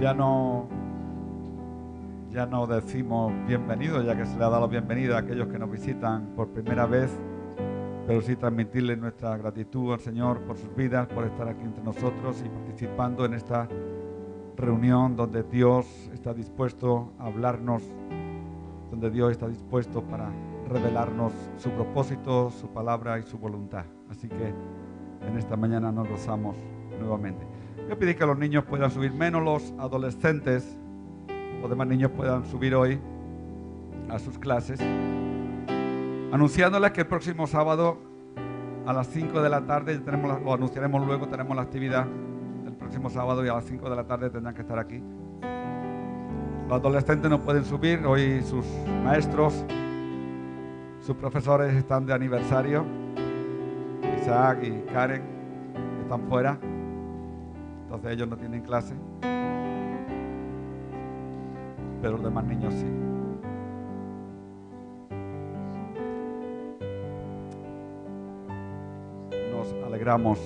Ya no decimos bienvenidos, ya que se le ha dado la bienvenida a aquellos que nos visitan por primera vez, pero sí transmitirles nuestra gratitud al Señor por sus vidas, por estar aquí entre nosotros y participando en esta reunión donde Dios está dispuesto a hablarnos, donde Dios está dispuesto para revelarnos su propósito, su palabra y su voluntad. Así que en esta mañana nos gozamos nuevamente. Yo pedí que los niños puedan subir, menos los adolescentes. Los demás niños puedan subir hoy a sus clases, anunciándoles que el próximo sábado a las 5 de la tarde, lo anunciaremos luego, tenemos la actividad del próximo sábado y a las 5 de la tarde tendrán que estar aquí. Los adolescentes no pueden subir, hoy sus maestros, sus profesores están de aniversario, Isaac y Karen están fuera, entonces ellos no tienen clase. Pero los demás niños sí. Nos alegramos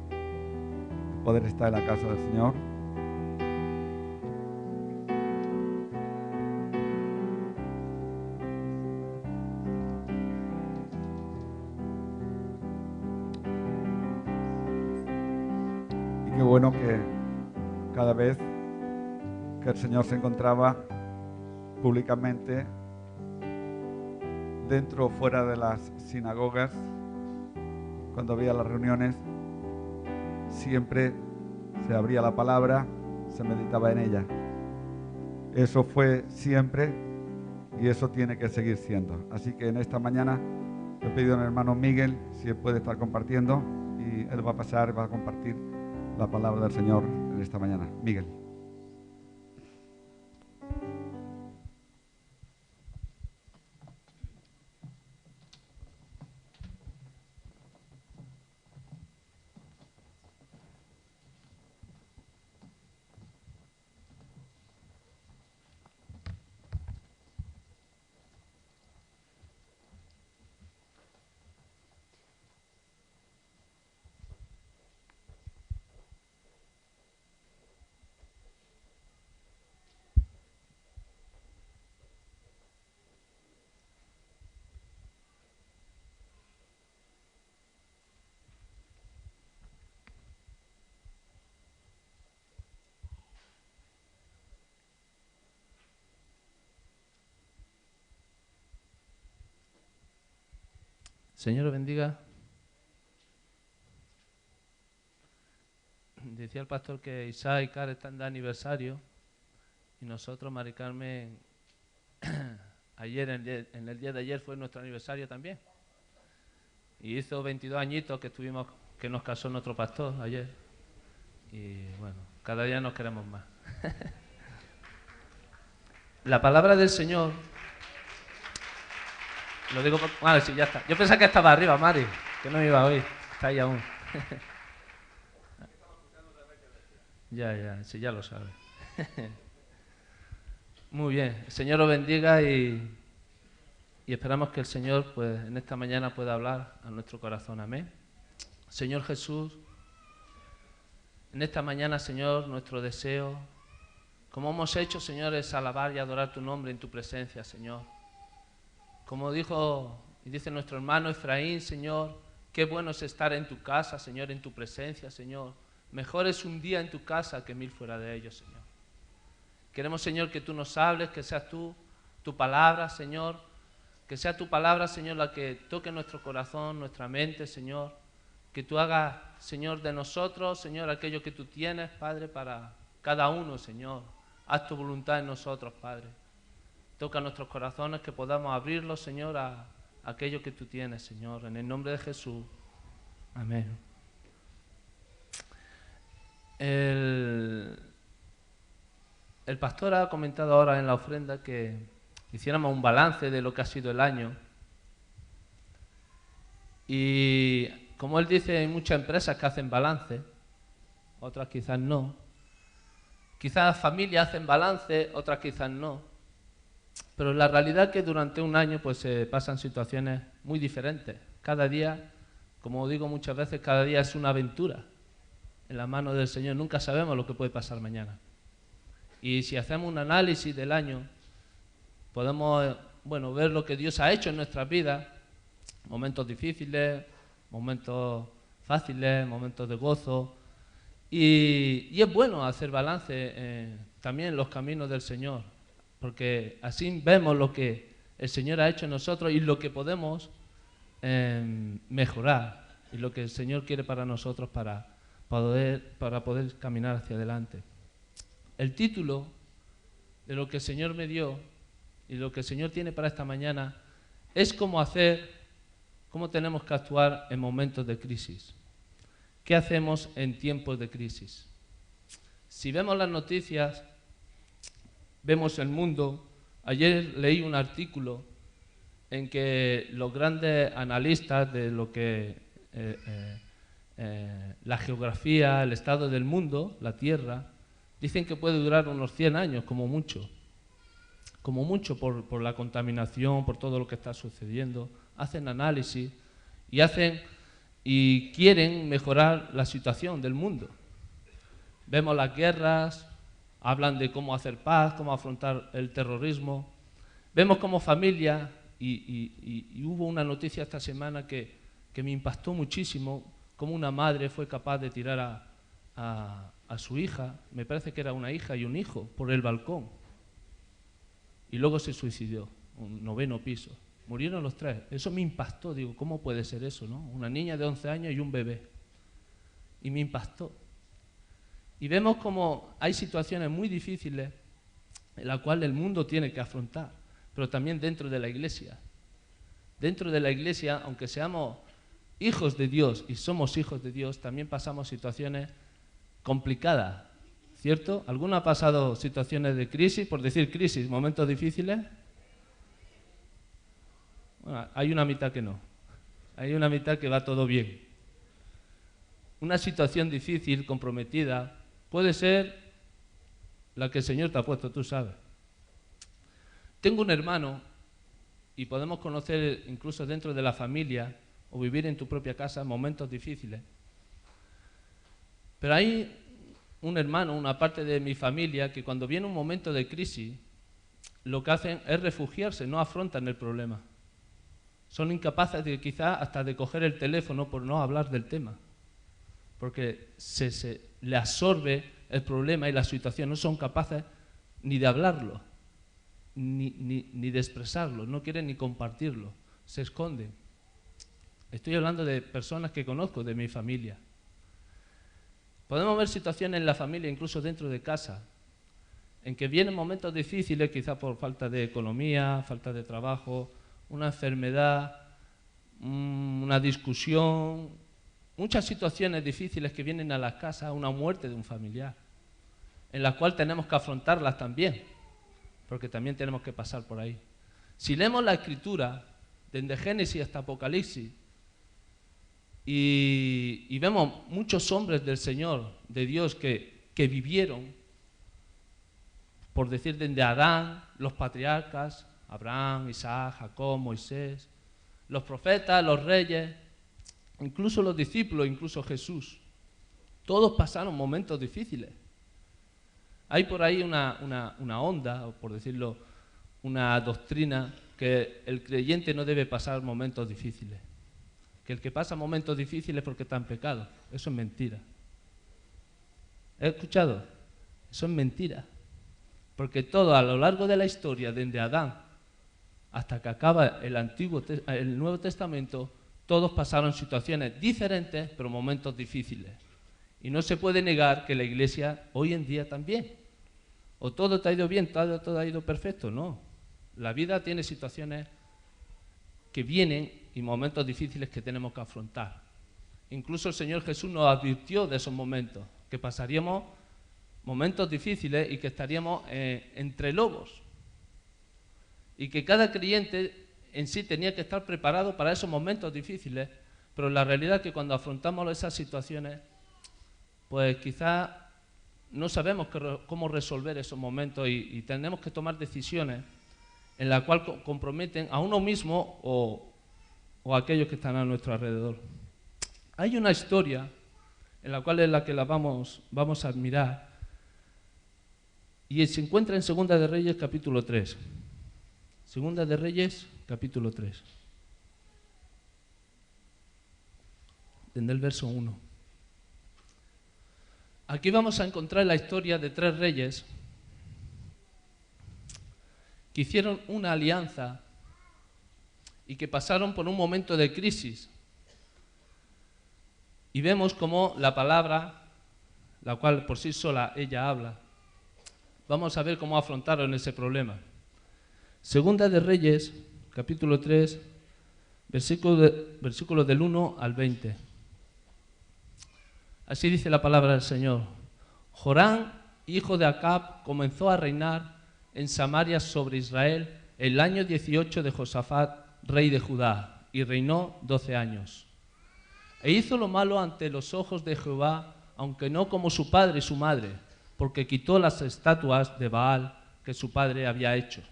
de poder estar en la casa del Señor. Y qué bueno que cada vez que el Señor se encontraba públicamente dentro o fuera de las sinagogas, cuando había las reuniones, siempre se abría la palabra, se meditaba en ella. Eso fue siempre y eso tiene que seguir siendo. Así que en esta mañana le he pedido al hermano Miguel si él puede estar compartiendo y él va a pasar, va a compartir la palabra del Señor en esta mañana. Miguel. Señor, bendiga. Decía el pastor que Isaac y Karen están de aniversario y nosotros, Mari Carmen, ayer, en el día de ayer fue nuestro aniversario también. Y hizo 22 añitos que nos casó nuestro pastor ayer. Y bueno, cada día nos queremos más. La palabra del Señor, lo digo por... Vale, sí, ya está. Yo pensaba que estaba arriba, Mari, que no me iba a oír. Está ahí aún. Ya, sí, ya lo sabe. Muy bien, el Señor os bendiga y esperamos que el Señor pues en esta mañana pueda hablar a nuestro corazón. Amén. Señor Jesús, en esta mañana, Señor, nuestro deseo, como hemos hecho, Señor, es alabar y adorar tu nombre en tu presencia, Señor. Como dijo y dice nuestro hermano Efraín, Señor, qué bueno es estar en tu casa, Señor, en tu presencia, Señor. Mejor es un día en tu casa que 1000 fuera de ellos, Señor. Queremos, Señor, que tú nos hables, que seas tú, tu palabra, Señor. Que sea tu palabra, Señor, la que toque nuestro corazón, nuestra mente, Señor. Que tú hagas, Señor, de nosotros, Señor, aquello que tú tienes, Padre, para cada uno, Señor. Haz tu voluntad en nosotros, Padre. Toca nuestros corazones, que podamos abrirlos, Señor, a aquello que tú tienes, Señor. En el nombre de Jesús. Amén. El pastor ha comentado ahora en la ofrenda que hiciéramos un balance de lo que ha sido el año. Y como él dice, hay muchas empresas que hacen balance, otras quizás no. Quizás familias hacen balance, otras quizás no. Pero la realidad es que durante un año pues se pasan situaciones muy diferentes. Cada día, como digo muchas veces, cada día es una aventura. en la mano del Señor. Nunca sabemos lo que puede pasar mañana. Y si hacemos un análisis del año, podemos ver lo que Dios ha hecho en nuestras vidas, momentos difíciles, momentos fáciles, momentos de gozo. Y es bueno hacer balance también en los caminos del Señor, porque así vemos lo que el Señor ha hecho en nosotros y lo que podemos mejorar y lo que el Señor quiere para nosotros para poder caminar hacia adelante. El título de lo que el Señor me dio y lo que el Señor tiene para esta mañana es cómo tenemos que actuar en momentos de crisis. ¿Qué hacemos en tiempos de crisis? Si vemos las noticias, vemos el mundo. Ayer leí un artículo en que los grandes analistas de lo que la geografía, el estado del mundo, la Tierra, dicen que puede durar unos 100 años, como mucho por la contaminación, por todo lo que está sucediendo. Hacen análisis y quieren mejorar la situación del mundo. Vemos las guerras, hablan de cómo hacer paz, cómo afrontar el terrorismo. Vemos como familia, y hubo una noticia esta semana que me impactó muchísimo, cómo una madre fue capaz de tirar a su hija, me parece que era una hija y un hijo, por el balcón. Y luego se suicidó, un 9º piso. Murieron los 3. Eso me impactó. Digo, ¿cómo puede ser eso, no? Una niña de 11 años y un bebé. Y me impactó. Y vemos como hay situaciones muy difíciles en las cuales el mundo tiene que afrontar, pero también dentro de la Iglesia. Dentro de la Iglesia, aunque seamos hijos de Dios y somos hijos de Dios, también pasamos situaciones complicadas, ¿cierto? ¿Alguno ha pasado situaciones de crisis? Por decir crisis, momentos difíciles. Bueno, hay una mitad que no. Hay una mitad que va todo bien. Una situación difícil, comprometida, puede ser la que el Señor te ha puesto, tú sabes. Tengo un hermano, y podemos conocer incluso dentro de la familia o vivir en tu propia casa momentos difíciles. Pero hay un hermano, una parte de mi familia, que cuando viene un momento de crisis, lo que hacen es refugiarse, no afrontan el problema. Son incapaces quizás hasta de coger el teléfono por no hablar del tema, porque se le absorbe el problema y la situación. No son capaces ni de hablarlo, ni de expresarlo, no quieren ni compartirlo, se esconden. Estoy hablando de personas que conozco de mi familia. Podemos ver situaciones en la familia, incluso dentro de casa, en que vienen momentos difíciles, quizás por falta de economía, falta de trabajo, una enfermedad, una discusión, muchas situaciones difíciles que vienen a las casas, una muerte de un familiar, en la cual tenemos que afrontarlas también, porque también tenemos que pasar por ahí. Si leemos la Escritura, desde Génesis hasta Apocalipsis, y vemos muchos hombres del Señor, de Dios, que vivieron, por decir desde Adán, los patriarcas, Abraham, Isaac, Jacob, Moisés, los profetas, los reyes, incluso los discípulos, incluso Jesús. Todos pasaron momentos difíciles. Hay por ahí una onda, o por decirlo, una doctrina, que el creyente no debe pasar momentos difíciles. Que el que pasa momentos difíciles es porque está en pecado. Eso es mentira. ¿He escuchado? Eso es mentira. Porque todo a lo largo de la historia, desde Adán hasta que acaba el Nuevo Testamento, todos pasaron situaciones diferentes, pero momentos difíciles. Y no se puede negar que la Iglesia hoy en día también. O todo te ha ido bien, todo ha ido perfecto. No. La vida tiene situaciones que vienen y momentos difíciles que tenemos que afrontar. Incluso el Señor Jesús nos advirtió de esos momentos, que pasaríamos momentos difíciles y que estaríamos entre lobos. Y que cada creyente en sí tenía que estar preparado para esos momentos difíciles, pero la realidad es que cuando afrontamos esas situaciones, pues quizás no sabemos cómo resolver esos momentos y tenemos que tomar decisiones en las cuales comprometen a uno mismo o a aquellos que están a nuestro alrededor. Hay una historia en la cual es la que vamos a admirar. Y se encuentra en Segunda de Reyes, capítulo 3. Segunda de Reyes, capítulo 3. Desde el verso 1. Aquí vamos a encontrar la historia de 3 reyes que hicieron una alianza y que pasaron por un momento de crisis. Y vemos cómo la palabra, la cual por sí sola ella habla, vamos a ver cómo afrontaron ese problema. Segunda de Reyes, capítulo 3, versículo del 1 al 20. Así dice la palabra del Señor. Joram, hijo de Acab, comenzó a reinar en Samaria sobre Israel el año 18 de Josafat, rey de Judá, y reinó 12 años. E hizo lo malo ante los ojos de Jehová, aunque no como su padre y su madre, porque quitó las estatuas de Baal que su padre había hecho.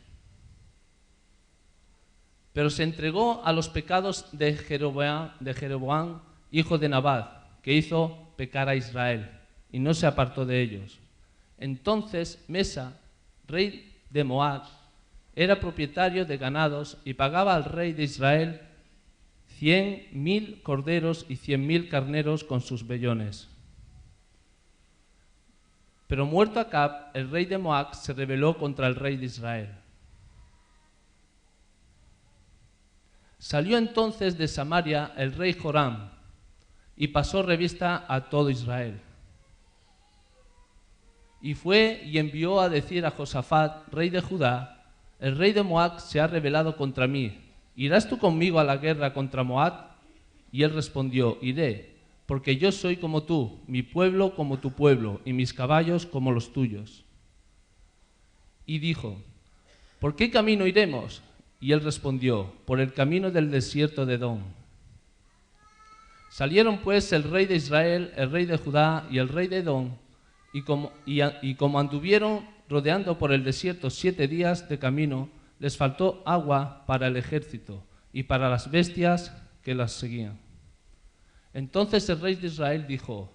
Pero se entregó a los pecados de Jeroboam, hijo de Nabat, que hizo pecar a Israel, y no se apartó de ellos. Entonces Mesa, rey de Moab, era propietario de ganados y pagaba al rey de Israel 100.000 corderos y 100.000 carneros con sus vellones. Pero muerto Acab, el rey de Moab se rebeló contra el rey de Israel. Salió entonces de Samaria el rey Joram y pasó revista a todo Israel. Y fue y envió a decir a Josafat, rey de Judá: el rey de Moab se ha rebelado contra mí. ¿Irás tú conmigo a la guerra contra Moab? Y él respondió: iré, porque yo soy como tú, mi pueblo como tu pueblo, y mis caballos como los tuyos. Y dijo: ¿por qué camino iremos? Y él respondió: por el camino del desierto de Edom. Salieron pues el rey de Israel, el rey de Judá y el rey de Edom, y como anduvieron rodeando por el desierto 7 días de camino, les faltó agua para el ejército y para las bestias que las seguían. Entonces el rey de Israel dijo: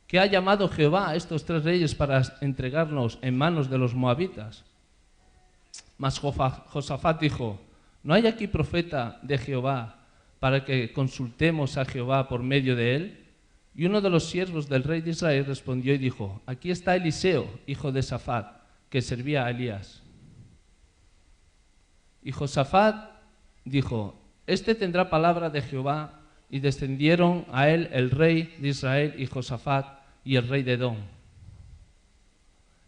¿qué ha llamado Jehová a estos 3 reyes para entregarnos en manos de los moabitas? Mas Josafat dijo: ¿no hay aquí profeta de Jehová para que consultemos a Jehová por medio de él? Y uno de los siervos del rey de Israel respondió y dijo: aquí está Eliseo, hijo de Safat, que servía a Elías. Y Josafat dijo: este tendrá palabra de Jehová. Y descendieron a él el rey de Israel y Josafat y el rey de Edom.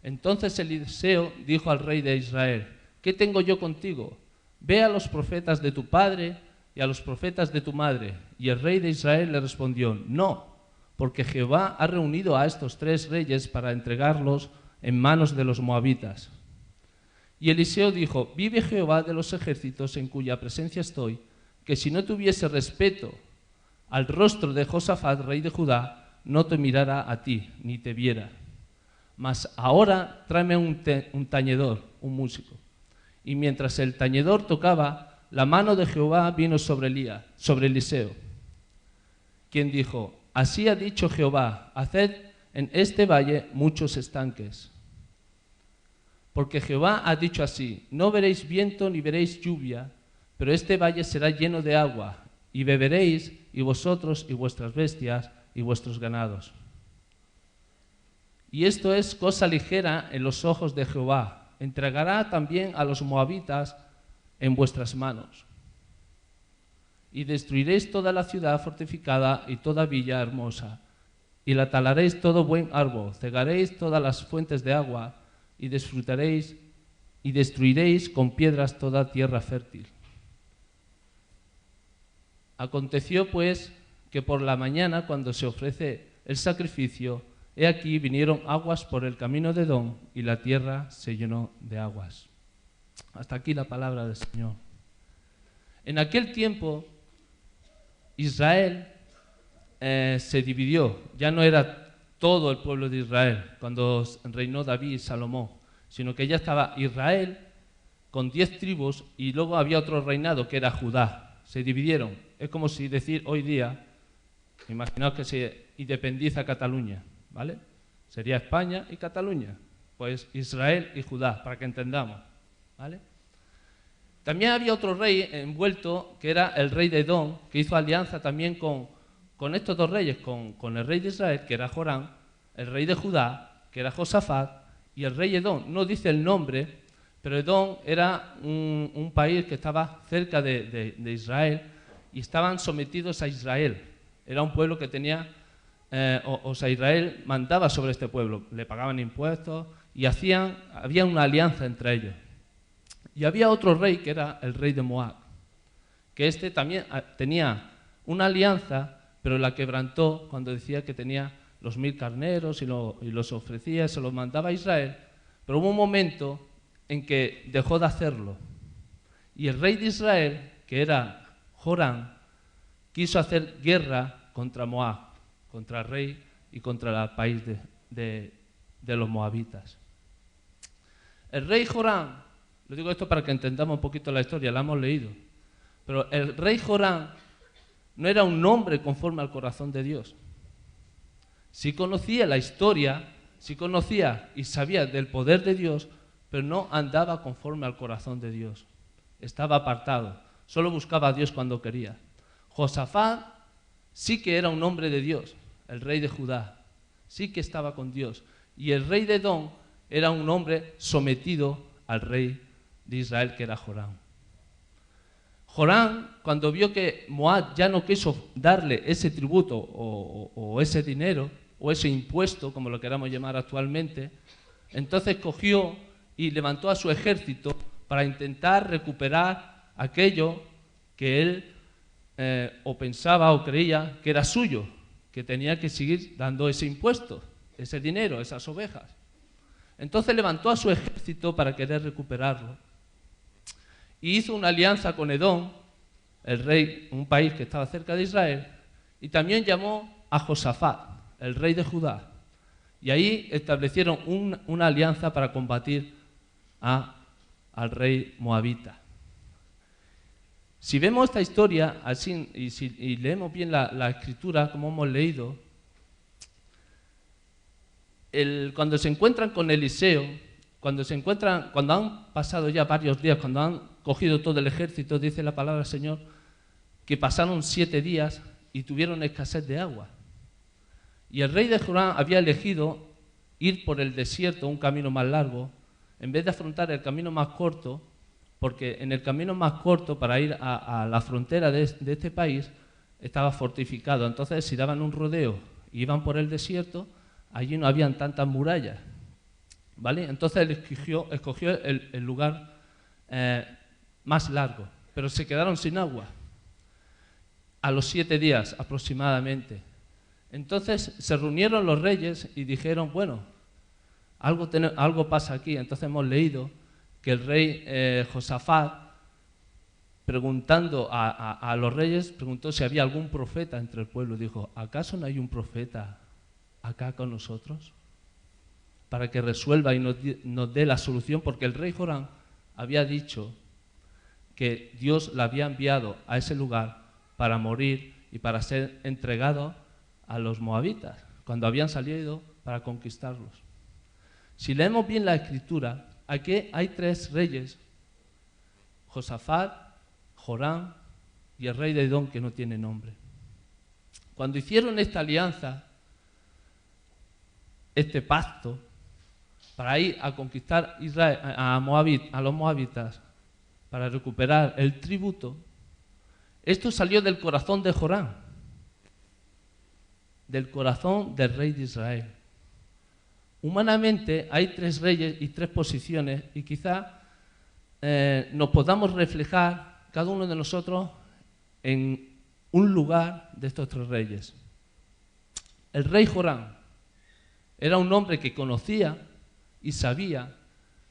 Entonces Eliseo dijo al rey de Israel: ¿qué tengo yo contigo? Ve a los profetas de tu padre y a los profetas de tu madre. Y el rey de Israel le respondió: no, porque Jehová ha reunido a estos 3 reyes para entregarlos en manos de los moabitas. Y Eliseo dijo: vive Jehová de los ejércitos en cuya presencia estoy, que si no tuviese respeto al rostro de Josafat, rey de Judá, no te mirara a ti, ni te viera. Mas ahora tráeme un tañedor, un músico. Y mientras el tañedor tocaba, la mano de Jehová vino sobre Eliseo, quien dijo: así ha dicho Jehová, haced en este valle muchos estanques. Porque Jehová ha dicho así: no veréis viento ni veréis lluvia, pero este valle será lleno de agua, y beberéis, y vosotros y vuestras bestias y vuestros ganados. Y esto es cosa ligera en los ojos de Jehová. Entregará también a los moabitas en vuestras manos. Y destruiréis toda la ciudad fortificada y toda villa hermosa, y la talaréis todo buen árbol, cegaréis todas las fuentes de agua, y destruiréis con piedras toda tierra fértil. Aconteció pues que por la mañana, cuando se ofrece el sacrificio, he aquí vinieron aguas por el camino de Edom, y la tierra se llenó de aguas. Hasta aquí la palabra del Señor. En aquel tiempo, Israel se dividió. Ya no era todo el pueblo de Israel cuando reinó David y Salomón, sino que ya estaba Israel con 10 tribus y luego había otro reinado que era Judá. Se dividieron. Es como si decir hoy día Imaginaos que se independiza Cataluña, ¿vale? Sería España y Cataluña. Pues Israel y Judá, para que entendamos, ¿vale? También había otro rey envuelto, que era el rey de Edom, que hizo alianza también con estos dos reyes, con el rey de Israel, que era Joram, el rey de Judá, que era Josafat, y el rey Edom. No dice el nombre, pero Edom era un país que estaba cerca de Israel y estaban sometidos a Israel. Era un pueblo que tenía, Israel mandaba sobre este pueblo, le pagaban impuestos y había una alianza entre ellos. Y había otro rey que era el rey de Moab, que este también tenía una alianza, pero la quebrantó cuando decía que tenía los 1000 carneros y los ofrecía, se los mandaba a Israel, pero hubo un momento en que dejó de hacerlo. Y el rey de Israel, que era Joram, quiso hacer guerra contra Moab, contra el rey y contra el país de los moabitas. El rey Joram, lo digo esto para que entendamos un poquito la historia, la hemos leído, pero el rey Joram no era un hombre conforme al corazón de Dios. Sí conocía la historia, sí conocía y sabía del poder de Dios, pero no andaba conforme al corazón de Dios. Estaba apartado, solo buscaba a Dios cuando quería. Josafat sí que era un hombre de Dios, el rey de Judá, sí que estaba con Dios. Y el rey de Edom era un hombre sometido al rey de Israel, que era Joram. Joram, cuando vio que Moab ya no quiso darle ese tributo o ese dinero o ese impuesto, como lo queramos llamar actualmente, entonces cogió y levantó a su ejército para intentar recuperar aquello que él o pensaba o creía que era suyo, que tenía que seguir dando ese impuesto, ese dinero, esas ovejas. Entonces levantó a su ejército para querer recuperarlo. Y hizo una alianza con Edom, el rey, un país que estaba cerca de Israel, y también llamó a Josafat, el rey de Judá. Y ahí establecieron una alianza para combatir al rey moabita. Si vemos esta historia así, y leemos bien la escritura, como hemos leído, cuando se encuentran con Eliseo, cuando han pasado ya varios días, cuando han cogido todo el ejército, dice la palabra del Señor, que pasaron 7 días y tuvieron escasez de agua. Y el rey de Joram había elegido ir por el desierto, un camino más largo, en vez de afrontar el camino más corto, porque en el camino más corto para ir a la frontera de este país estaba fortificado. Entonces, si daban un rodeo y iban por el desierto, allí no habían tantas murallas, ¿vale? Entonces él escogió el lugar más largo, pero se quedaron sin agua a los 7 días aproximadamente. Entonces se reunieron los reyes y dijeron, bueno, algo pasa aquí. Entonces hemos leído que el rey Josafat, preguntando a los reyes, preguntó si había algún profeta entre el pueblo. Dijo, ¿acaso no hay un profeta acá con nosotros para que resuelva y nos dé la solución? Porque el rey Joram había dicho que Dios la había enviado a ese lugar para morir y para ser entregado a los moabitas, cuando habían salido para conquistarlos. Si leemos bien la escritura, aquí hay 3 reyes, Josafat, Joram y el rey de Edom, que no tiene nombre. Cuando hicieron esta alianza, este pacto, para ir a conquistar Israel, a los moabitas, para recuperar el tributo, esto salió del corazón de Joram, del corazón del rey de Israel. Humanamente hay 3 reyes y 3 posiciones, y quizá nos podamos reflejar cada uno de nosotros en un lugar de estos 3 reyes. El rey Joram era un hombre que conocía y sabía.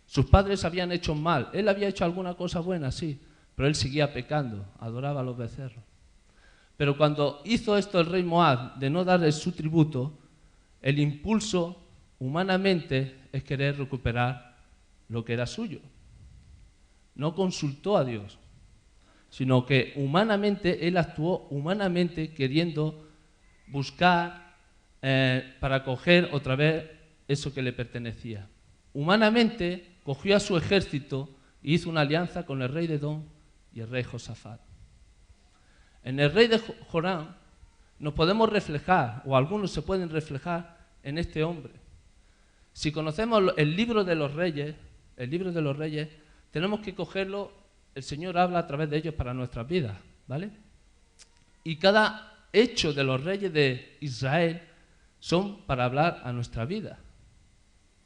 Sus padres habían hecho mal. Él había hecho alguna cosa buena, sí, pero él seguía pecando, adoraba a los becerros. Pero cuando hizo esto el rey Moab, de no darle su tributo, el impulso humanamente es querer recuperar lo que era suyo. No consultó a Dios, sino que humanamente él actuó humanamente queriendo buscar para coger otra vez eso que le pertenecía. Humanamente cogió a su ejército e hizo una alianza con el rey de Edom y el rey Josafat. En el rey de Joram nos podemos reflejar, o algunos se pueden reflejar en este hombre. Si conocemos el libro de los reyes, tenemos que cogerlo, el Señor habla a través de ellos para nuestras vidas, ¿vale? Y cada hecho de los reyes de Israel son para hablar a nuestra vida.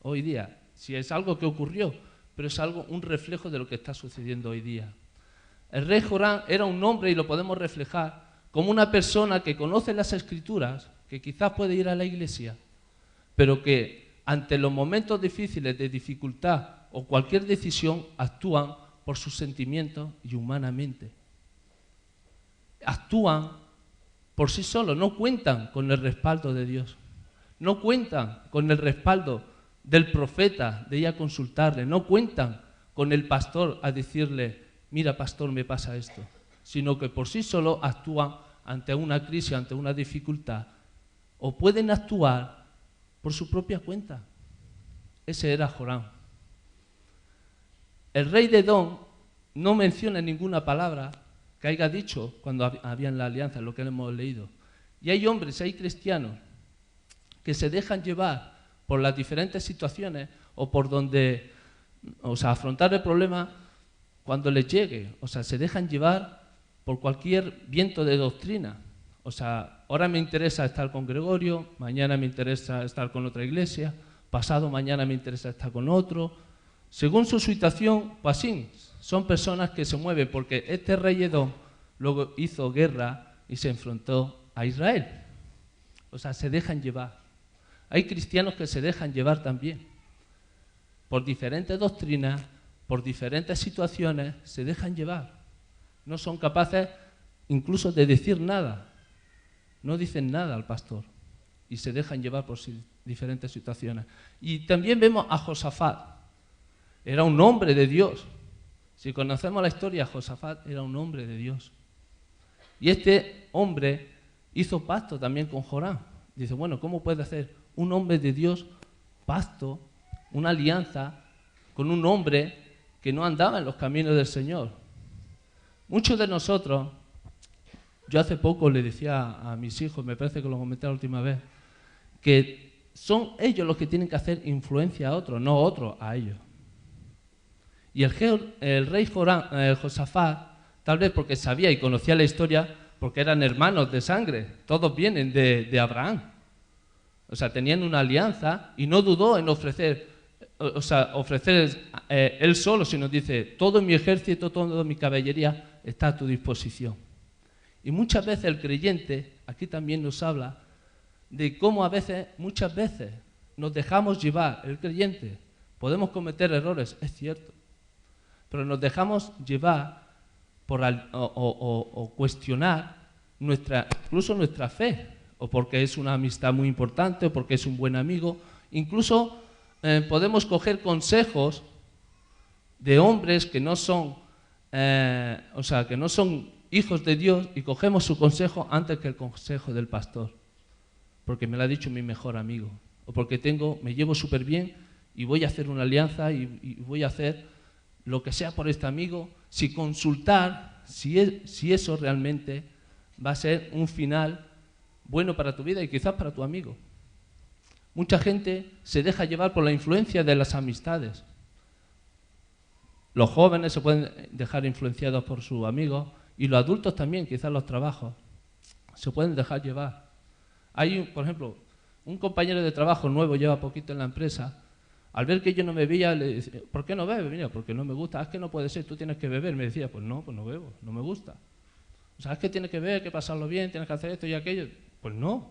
Hoy día, si es algo que ocurrió, pero es algo, un reflejo de lo que está sucediendo hoy día. El rey Joram era un hombre, y lo podemos reflejar, como una persona que conoce las Escrituras, que quizás puede ir a la iglesia, pero que ante los momentos difíciles de dificultad o cualquier decisión actúan por sus sentimientos y humanamente. Actúan por sí solos, no cuentan con el respaldo de Dios, no cuentan con el respaldo del profeta de ir a consultarle, no cuentan con el pastor a decirle, mira pastor, me pasa esto, sino que por sí solos actúan ante una crisis, ante una dificultad, o pueden actuar por su propia cuenta. Ese era Joram. El rey de Edom no menciona ninguna palabra que haya dicho cuando había en la alianza, lo que hemos leído. Y hay hombres, hay cristianos que se dejan llevar por las diferentes situaciones o por donde, afrontar el problema cuando les llegue. Se dejan llevar por cualquier viento de doctrina. Ahora me interesa estar con Gregorio, mañana me interesa estar con otra iglesia, pasado mañana me interesa estar con otro. Según su situación, pues así, son personas que se mueven, porque este rey Edom luego hizo guerra y se enfrentó a Israel. Se dejan llevar. Hay cristianos que se dejan llevar también. Por diferentes doctrinas, por diferentes situaciones, se dejan llevar. No son capaces incluso de decir nada. No dicen nada al pastor y se dejan llevar por diferentes situaciones. Y también vemos a Josafat. Era un hombre de Dios. Si conocemos la historia, Josafat era un hombre de Dios. Y este hombre hizo pacto también con Joram. Dice, bueno, ¿cómo puede hacer un hombre de Dios pacto, una alianza con un hombre que no andaba en los caminos del Señor? Muchos de nosotros, yo hace poco le decía a mis hijos, me parece que lo comenté la última vez, que son ellos los que tienen que hacer influencia a otros, no otros a ellos. Y el rey Josafat, tal vez porque sabía y conocía la historia, porque eran hermanos de sangre, todos vienen de Abraham. Tenían una alianza y no dudó en ofrecer él solo, sino dice, todo mi ejército, toda mi caballería está a tu disposición. Y muchas veces el creyente, aquí también nos habla de cómo muchas veces nos dejamos llevar, el creyente, podemos cometer errores, es cierto, pero nos dejamos llevar por cuestionar incluso nuestra fe, o porque es una amistad muy importante, o porque es un buen amigo. Incluso podemos coger consejos de hombres que no son, que no son hijos de Dios, y cogemos su consejo antes que el consejo del pastor, porque me lo ha dicho mi mejor amigo, o porque me llevo súper bien y voy a hacer una alianza y voy a hacer lo que sea por este amigo, sin consultar si eso realmente va a ser un final bueno para tu vida y quizás para tu amigo. Mucha gente se deja llevar por la influencia de las amistades. Los jóvenes se pueden dejar influenciados por sus amigos, y los adultos también, quizás los trabajos, se pueden dejar llevar. Hay, por ejemplo, un compañero de trabajo nuevo, lleva poquito en la empresa. Al ver que yo no bebía, le decía, ¿por qué no bebes? Mira, porque no me gusta. Es que no puede ser, tú tienes que beber. Me decía, pues no bebo, no me gusta. Es que tienes que beber, que pasarlo bien, tienes que hacer esto y aquello. Pues no.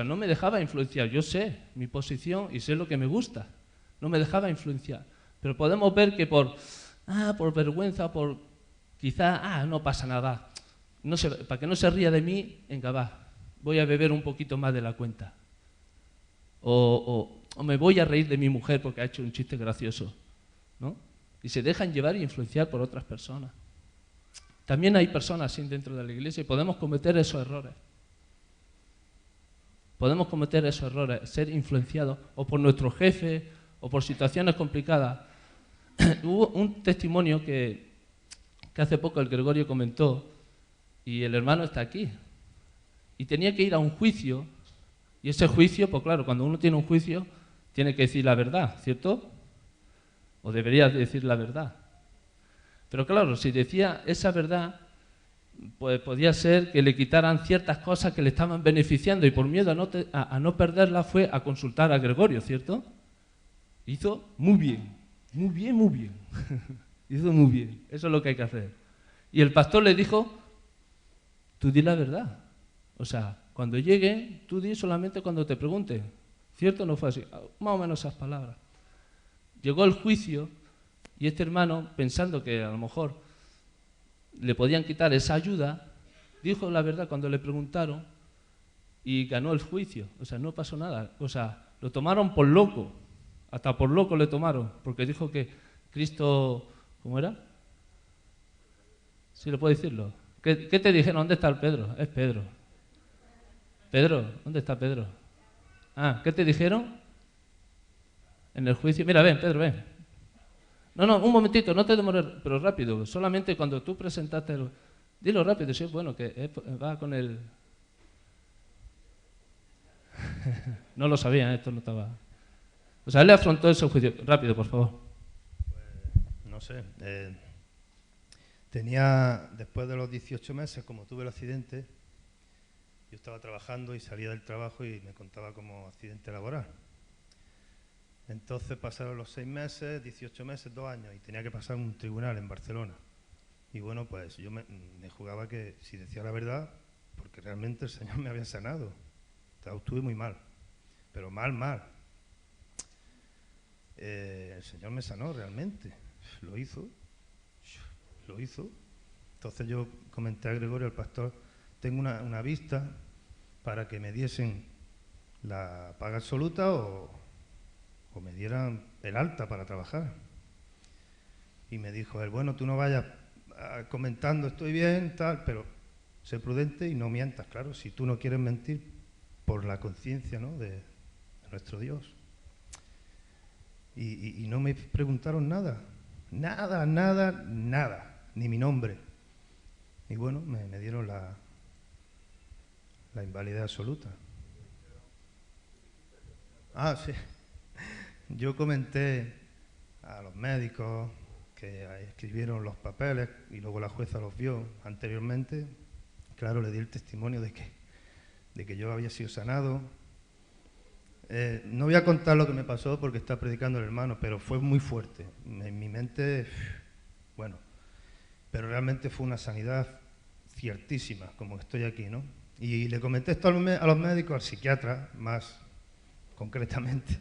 No me dejaba influenciar. Yo sé mi posición y sé lo que me gusta. No me dejaba influenciar. Pero podemos ver que por vergüenza, por quizá, no pasa nada. No sé, para que no se ría de mí, venga, va, voy a beber un poquito más de la cuenta. O me voy a reír de mi mujer porque ha hecho un chiste gracioso, ¿no? Y se dejan llevar e influenciar por otras personas. También hay personas así dentro de la iglesia y podemos cometer esos errores. podemos cometer esos errores, ser influenciados o por nuestro jefe o por situaciones complicadas. Hubo un testimonio que hace poco el Gregorio comentó, y el hermano está aquí, y tenía que ir a un juicio, y ese juicio, pues claro, cuando uno tiene un juicio, tiene que decir la verdad, ¿cierto? O debería decir la verdad. Pero claro, si decía esa verdad, pues podía ser que le quitaran ciertas cosas que le estaban beneficiando, y por miedo a no perderla fue a consultar a Gregorio, ¿cierto? Hizo muy bien, muy bien, muy bien. Hizo muy bien, eso es lo que hay que hacer. Y el pastor le dijo, tú di la verdad. O sea, cuando llegue, tú di solamente cuando te pregunten. ¿Cierto? No fue así, más o menos esas palabras. Llegó el juicio y este hermano, pensando que a lo mejor le podían quitar esa ayuda, dijo la verdad cuando le preguntaron y ganó el juicio. O sea, no pasó nada. O sea, lo tomaron por loco. Hasta por loco le tomaron, porque dijo que Cristo... ¿Cómo era? Sí, lo puedo decirlo. ¿Qué te dijeron? ¿Dónde está el Pedro? Es Pedro. Pedro, ¿dónde está Pedro? Ah, ¿qué te dijeron? En el juicio. Mira, ven, Pedro, ven. No, un momentito, no te demores, pero rápido. Solamente cuando tú presentaste... Dilo rápido, sí, bueno, que va con el... No lo sabía, esto no estaba... O sea, él le afrontó ese juicio. Rápido, por favor. Pues, no sé. Tenía, después de los 18 meses, como tuve el accidente, yo estaba trabajando y salía del trabajo y me contaba como accidente laboral. Entonces pasaron los 6 meses, 18 meses, 2 años, y tenía que pasar un tribunal en Barcelona. Y bueno, pues yo me jugaba que si decía la verdad, porque realmente el Señor me había sanado. Estuve muy mal, pero mal. El Señor me sanó realmente, lo hizo. Entonces yo comenté a Gregorio, al pastor, tengo una vista para que me diesen la paga absoluta o me dieran el alta para trabajar. Y me dijo él, bueno, tú no vayas comentando estoy bien, tal, pero sé prudente y no mientas, claro, si tú no quieres mentir por la conciencia, ¿no?, de nuestro Dios. Y no me preguntaron nada, ni mi nombre. Y bueno, me dieron la invalidez absoluta. Ah, sí. Yo comenté a los médicos que escribieron los papeles y luego la jueza los vio anteriormente. Claro, le di el testimonio de que yo había sido sanado. No voy a contar lo que me pasó porque está predicando el hermano, pero fue muy fuerte. En mi mente, bueno, pero realmente fue una sanidad ciertísima, como estoy aquí, ¿no? Y le comenté esto a los médicos, al psiquiatra, más concretamente.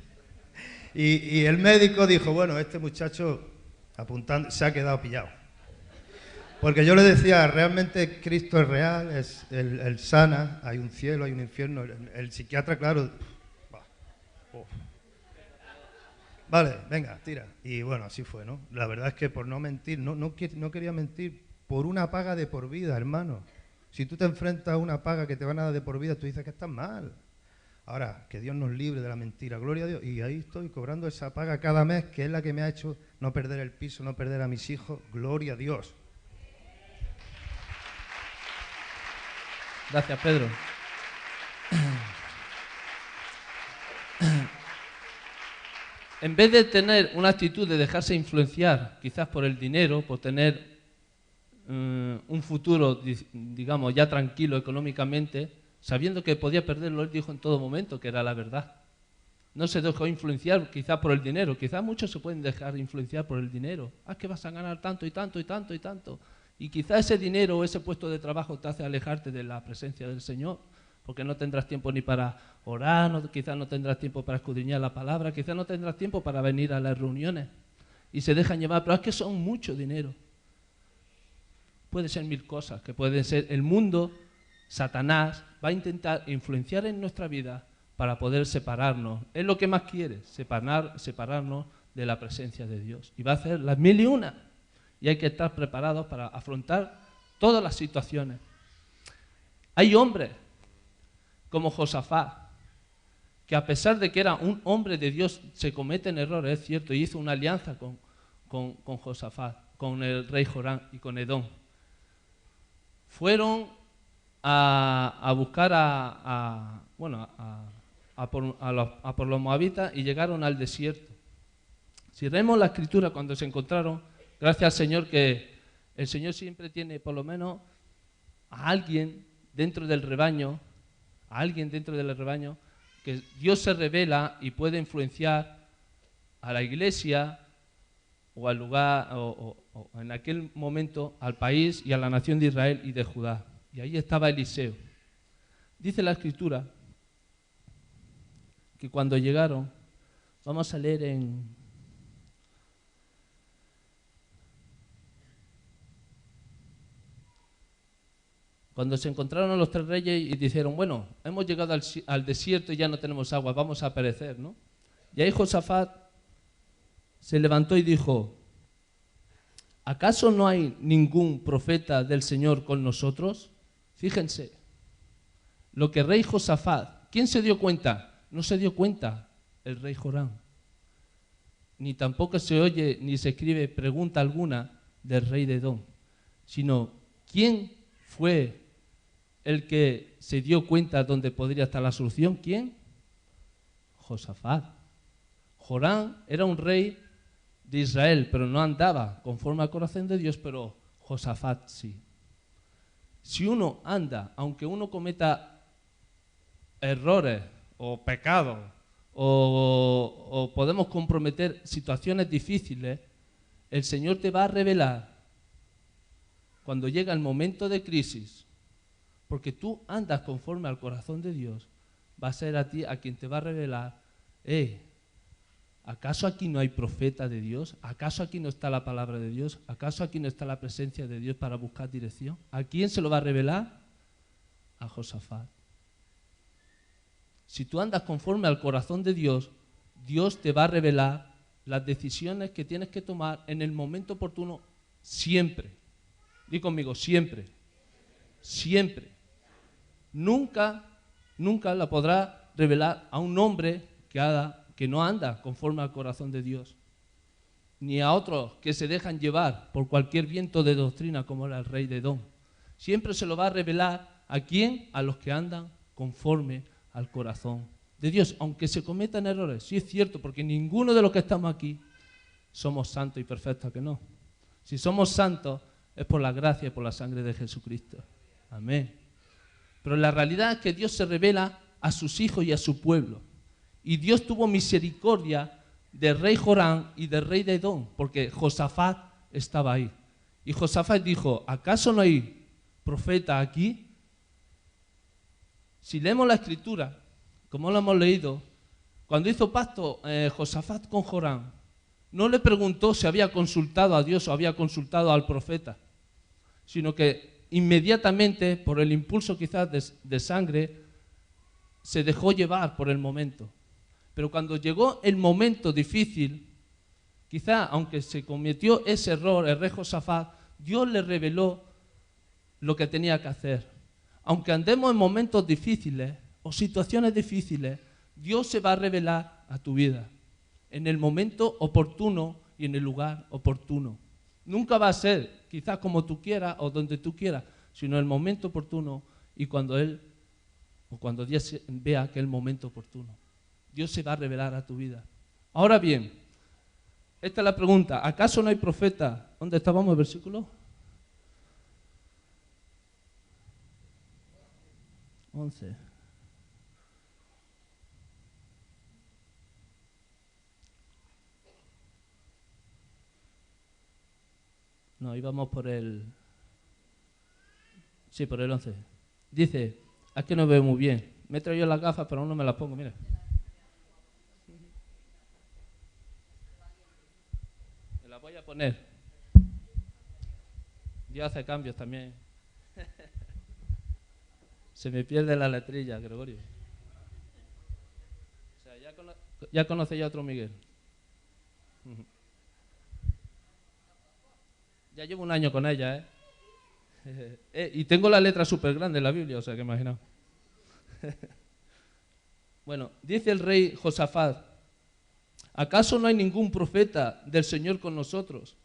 Y el médico dijo, bueno, este muchacho apuntando se ha quedado pillado. Porque yo le decía, realmente Cristo es real, él sana, hay un cielo, hay un infierno. El psiquiatra, claro... Vale, venga, tira. Y bueno, así fue, ¿no? La verdad es que por no mentir, no quería mentir por una paga de por vida, hermano. Si tú te enfrentas a una paga que te van a dar de por vida, tú dices que estás mal. Ahora, que Dios nos libre de la mentira, gloria a Dios. Y ahí estoy cobrando esa paga cada mes, que es la que me ha hecho no perder el piso, no perder a mis hijos. Gloria a Dios. Gracias, Pedro. En vez de tener una actitud de dejarse influenciar, quizás por el dinero, por tener un futuro, digamos, ya tranquilo económicamente, sabiendo que podía perderlo, él dijo en todo momento que era la verdad. No se dejó influenciar quizás por el dinero, quizás muchos se pueden dejar influenciar por el dinero. Ah, que vas a ganar tanto y tanto y tanto y tanto. Y quizás ese dinero o ese puesto de trabajo te hace alejarte de la presencia del Señor, porque no tendrás tiempo ni para orar, quizás no tendrás tiempo para escudriñar la palabra, quizás no tendrás tiempo para venir a las reuniones. Y se dejan llevar, pero es que son mucho dinero. Puede ser 1000 cosas, que pueden ser el mundo, Satanás, va a intentar influenciar en nuestra vida para poder separarnos. Es lo que más quiere, separarnos de la presencia de Dios. Y va a hacer las 1001. Y hay que estar preparados para afrontar todas las situaciones. Hay hombres como Josafat, que a pesar de que era un hombre de Dios, se cometen errores, es cierto, y hizo una alianza con Josafat, con el rey Jorán y con Edom. Fueron a buscar por los moabitas y llegaron al desierto. Si leemos la escritura cuando se encontraron, gracias al Señor que el Señor siempre tiene por lo menos a alguien dentro del rebaño, que Dios se revela y puede influenciar a la iglesia o al lugar, o en aquel momento al país y a la nación de Israel y de Judá. Y ahí estaba Eliseo. Dice la escritura que cuando llegaron, vamos a leer cuando se encontraron a los 3 reyes y dijeron, bueno, hemos llegado al desierto y ya no tenemos agua, vamos a perecer, ¿no? Y ahí Josafat se levantó y dijo, ¿acaso no hay ningún profeta del Señor con nosotros? Fíjense, lo que el rey Josafat, ¿quién se dio cuenta? No se dio cuenta el rey Jorán. Ni tampoco se oye ni se escribe pregunta alguna del rey de Edom, sino ¿quién fue el que se dio cuenta dónde podría estar la solución? ¿Quién? Josafat. Jorán era un rey de Israel, pero no andaba conforme al corazón de Dios, pero Josafat sí. Si uno anda, aunque uno cometa errores o pecados, o podemos comprometer situaciones difíciles, el Señor te va a revelar cuando llega el momento de crisis, porque tú andas conforme al corazón de Dios, va a ser a ti a quien te va a revelar, ¿acaso aquí no hay profeta de Dios? ¿Acaso aquí no está la palabra de Dios? ¿Acaso aquí no está la presencia de Dios para buscar dirección? ¿A quién se lo va a revelar? A Josafat. Si tú andas conforme al corazón de Dios, Dios te va a revelar las decisiones que tienes que tomar en el momento oportuno siempre. Di conmigo, siempre. Siempre. Nunca la podrá revelar a un hombre que no anda conforme al corazón de Dios, ni a otros que se dejan llevar por cualquier viento de doctrina como era el rey de Edom. Siempre se lo va a revelar ¿a quién? A los que andan conforme al corazón de Dios, aunque se cometan errores. Sí es cierto, porque ninguno de los que estamos aquí somos santos y perfectos, que no. Si somos santos es por la gracia y por la sangre de Jesucristo. Amén. Pero la realidad es que Dios se revela a sus hijos y a su pueblo. Y Dios tuvo misericordia del rey Jorán y del rey de Edom, porque Josafat estaba ahí. Y Josafat dijo, ¿acaso no hay profeta aquí? Si leemos la escritura, como lo hemos leído, cuando hizo pacto Josafat con Jorán, no le preguntó si había consultado a Dios o había consultado al profeta, sino que inmediatamente, por el impulso quizás de sangre, se dejó llevar por el momento. Pero cuando llegó el momento difícil, quizá aunque se cometió ese error, el rey Josafat, Dios le reveló lo que tenía que hacer. Aunque andemos en momentos difíciles o situaciones difíciles, Dios se va a revelar a tu vida en el momento oportuno y en el lugar oportuno. Nunca va a ser quizás como tú quieras o donde tú quieras, sino en el momento oportuno y cuando Dios vea que es el momento oportuno. Dios se va a revelar a tu vida. Ahora bien, esta es la pregunta. ¿Acaso no hay profeta? ¿Dónde estábamos el versículo? 11. No, íbamos por el... Sí, por el 11. Dice, es que no veo muy bien. Me he traído las gafas, pero aún no me las pongo, mira. Me las voy a poner. Dios hace cambios también. Se me pierde la letrilla, Gregorio. O sea, ya conoce ya a otro Miguel. Ya llevo un año con ella, y tengo la letra súper grande en la Biblia, o sea que imaginaos. Bueno, dice el rey Josafat, ¿acaso no hay ningún profeta del Señor con nosotros?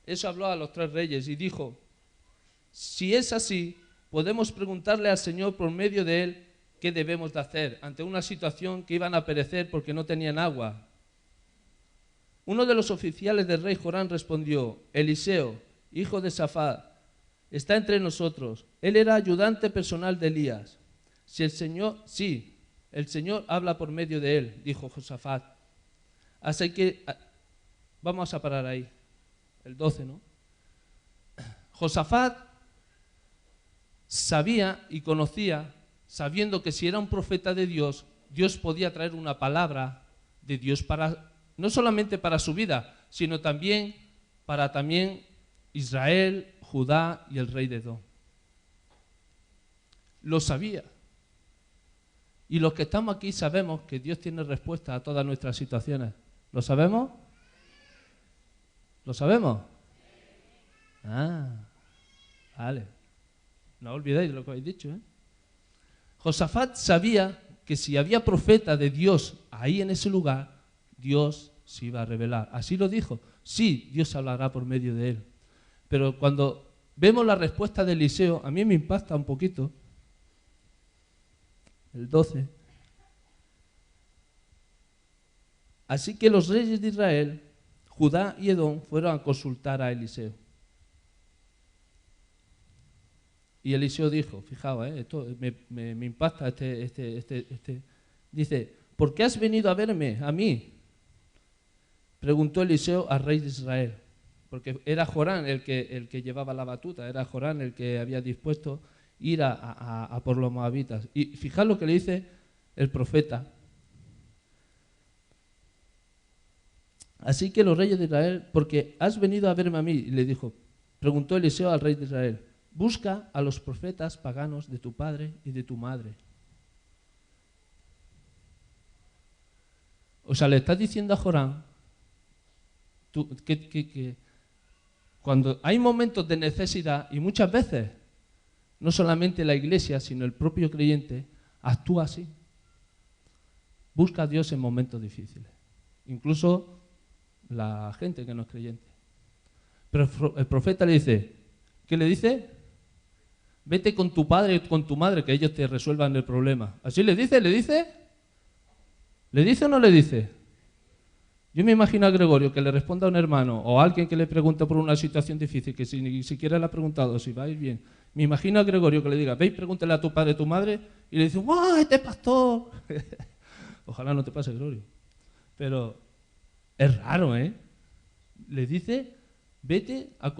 Eso habló a los 3 reyes y dijo, si es así, podemos preguntarle al Señor por medio de él qué debemos de hacer ante una situación que iban a perecer porque no tenían agua. Uno de los oficiales del rey Joram respondió, Eliseo, hijo de Safat, está entre nosotros. Él era ayudante personal de Elías. El Señor habla por medio de él, dijo Josafat. Así que vamos a parar ahí, el 12, ¿no? Josafat sabía y conocía, sabiendo que si era un profeta de Dios, Dios podía traer una palabra de Dios para, no solamente para su vida, sino también para Israel, Judá y el rey de Edom. Lo sabía. Y los que estamos aquí sabemos que Dios tiene respuesta a todas nuestras situaciones. ¿Lo sabemos? ¿Lo sabemos? Ah, vale. No olvidéis lo que habéis dicho, ¿eh? Josafat sabía que si había profeta de Dios ahí en ese lugar, Dios se iba a revelar. Así lo dijo. Sí, Dios hablará por medio de él. Pero cuando vemos la respuesta de Eliseo, a mí me impacta un poquito. El 12. Así que los reyes de Israel, Judá y Edom fueron a consultar a Eliseo. Y Eliseo dijo, fijaos, esto me impacta Dice, ¿por qué has venido a verme, a mí? Preguntó Eliseo al rey de Israel. Porque era Joram el que llevaba la batuta, era Joram el que había dispuesto ir a por los moabitas. Y fijaos lo que le dice el profeta. Así que los reyes de Israel, porque has venido a verme a mí, y le dijo, preguntó Eliseo al rey de Israel, busca a los profetas paganos de tu padre y de tu madre. O sea, le estás diciendo a Joram que cuando hay momentos de necesidad, y muchas veces, no solamente la iglesia, sino el propio creyente, actúa así. Busca a Dios en momentos difíciles. Incluso la gente que no es creyente. Pero el profeta le dice, ¿qué le dice? Vete con tu padre y con tu madre, que ellos te resuelvan el problema. ¿Así le dice? ¿Le dice? ¿Le dice o no le dice? Yo me imagino a Gregorio que le responda a un hermano o a alguien que le pregunte por una situación difícil, que ni siquiera le ha preguntado si va a ir bien. Me imagino a Gregorio que le diga, ve y pregúntale a tu padre, a tu madre, y le dice, ¡guau, este pastor! Ojalá no te pase, Gregorio. Pero es raro, ¿eh? Le dice, vete a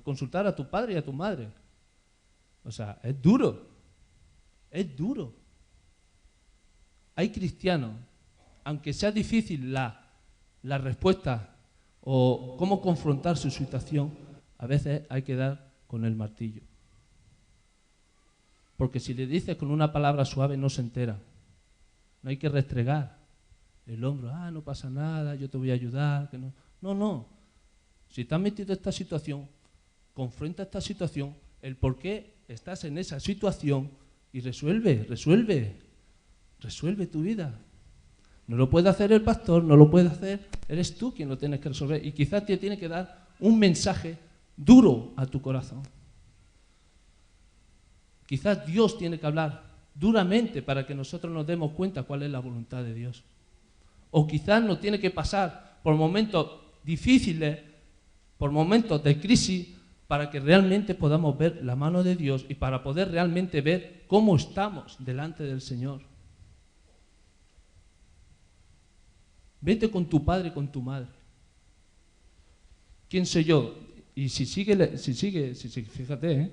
consultar a tu padre y a tu madre. O sea, es duro. Es duro. Hay cristianos, aunque sea difícil la respuesta o cómo confrontar su situación, a veces hay que dar con el martillo. Porque si le dices con una palabra suave no se entera. No hay que restregar el hombro. Ah, no pasa nada, yo te voy a ayudar. Que no. No. Si te has metido en esta situación, confronta esta situación, el por qué estás en esa situación y resuelve tu vida. No lo puede hacer el pastor, no lo puede hacer, eres tú quien lo tienes que resolver. Y quizás te tiene que dar un mensaje duro a tu corazón. Quizás Dios tiene que hablar duramente para que nosotros nos demos cuenta cuál es la voluntad de Dios. O quizás nos tiene que pasar por momentos difíciles, por momentos de crisis, para que realmente podamos ver la mano de Dios y para poder realmente ver cómo estamos delante del Señor. Vete con tu padre y con tu madre. ¿Quién soy yo? Y si sigue, fíjate, ¿eh?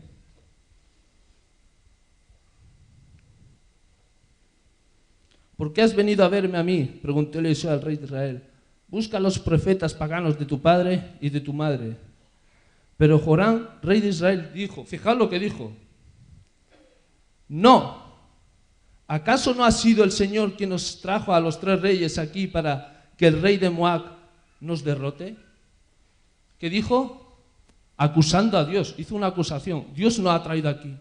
¿Por qué has venido a verme a mí? Preguntó Eliseo al rey de Israel. Busca a los profetas paganos de tu padre y de tu madre. Pero Joram, rey de Israel, dijo, fijad lo que dijo. No. ¿Acaso no ha sido el Señor quien nos trajo a los 3 reyes aquí para que el rey de Moab nos derrote? ¿Qué dijo? Acusando a Dios. Hizo una acusación. Dios nos ha traído aquí.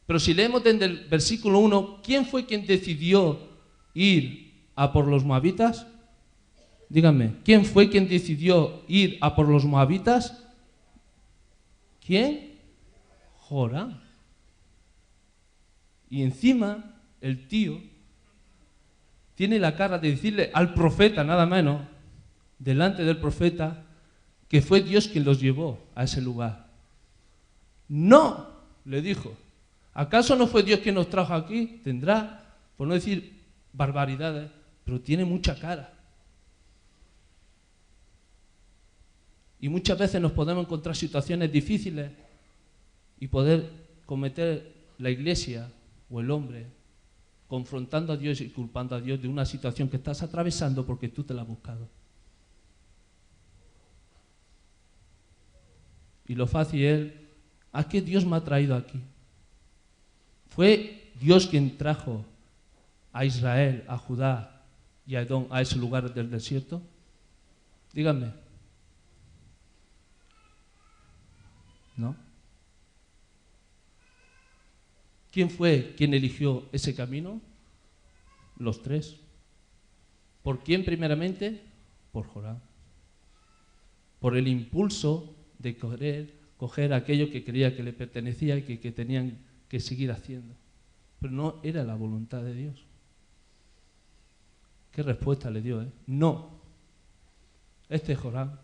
Pero si leemos desde el versículo 1, ¿quién fue quien decidió ir a por los moabitas? Díganme, ¿quién fue quien decidió ir a por los moabitas? ¿Quién? Joram. Y encima, el tío tiene la cara de decirle al profeta, nada menos, delante del profeta, que fue Dios quien los llevó a ese lugar. No, le dijo, ¿acaso no fue Dios quien nos trajo aquí? Tendrá, por no decir barbaridades, pero tiene mucha cara. Y muchas veces nos podemos encontrar situaciones difíciles y poder cometer la iglesia o el hombre confrontando a Dios y culpando a Dios de una situación que estás atravesando porque tú te la has buscado. Y lo fácil es, ¿a qué Dios me ha traído aquí? ¿Fue Dios quien trajo a Israel, a Judá y a Edom a ese lugar del desierto? Díganme. ¿No? ¿Quién fue quien eligió ese camino? Los tres. ¿Por quién primeramente? Por Joram. Por el impulso de querer coger aquello que creía que le pertenecía y que tenían que seguir haciendo. Pero no era la voluntad de Dios. ¿Qué respuesta le dio? No. Este es Joram.